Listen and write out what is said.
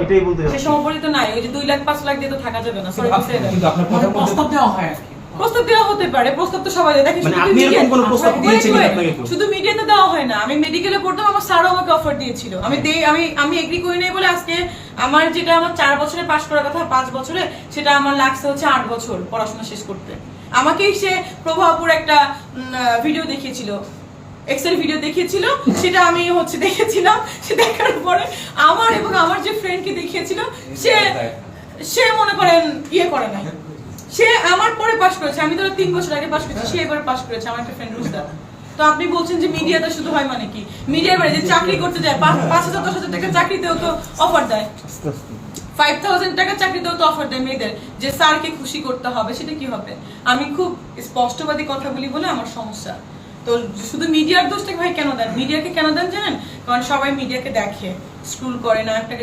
এটাই বলতে সে সমপরিত নাই, ওই যে 2 লাখ 5 লাখ দিয়ে তো থাকা যাবে না। সরি কিন্তু আপনার কথা প্রস্তাব দেওয়া হয় আর কি। প্রস্তাব দেওয়া হতে পারে, প্রস্তাব তো সবাই দেয়। দেখেন মানে আপনি এরকম কোনো প্রস্তাব দিয়েছেন কিনা আপনাকে কেউ? শুধু মিডিয়াতে দেওয়া হয় না, আমি মেডিকেলে পড়তাম, আমার স্যারও আমাকে অফার দিয়েছিল। আমি এগ্রি করি নাই বলে আজকে আমার যেটা আমার 4 বছরে পাশ করার কথা 5 বছরে, সেটা আমার লাগছে হচ্ছে 8 বছর পড়াশোনা শেষ করতে। আমাকেই সে প্রভাবপুর একটা ভিডিও দেখিয়েছিল, এক্সেল ভিডিও দেখিয়েছিল, সেটা আমি হচ্ছে দেখেছিলাম। সে দেখার পরে আমার এবং আমার যে ফ্রেন্ডকে দেখিয়েছিল, সে মনে করেন ইয়ে করে নাই, সে আমার পরে পাশ করেছে। আমি তো 3 বছর আগে পাশ করেছি, সে এবারে পাশ করেছে, আমার একটা ফ্রেন্ড রুজদা। তো আপনি বলছেন যে মিডিয়াতে শুধু হয় মানে কি? মিডিয়ার বাইরে যে চাকরি করতে যায় 5,000-10,000 টাকা চাকরিতেও তো অফার দেয়, 5,000 টাকা চাকরিতেও তো অফার দেয় মেয়েদের, যে স্যারকে খুশি করতে হবে। সেটা কি হবে? আমি খুব স্পষ্টবাদী কথা বলি বলে আমার সমস্যা। তো শুধু মিডিয়ার দোষটাকে ভাই কেন দেন? মিডিয়াকে কেন দেন জানেন? কারণ সবাই মিডিয়াকে দেখে, স্ক্রল করে, না একটাকে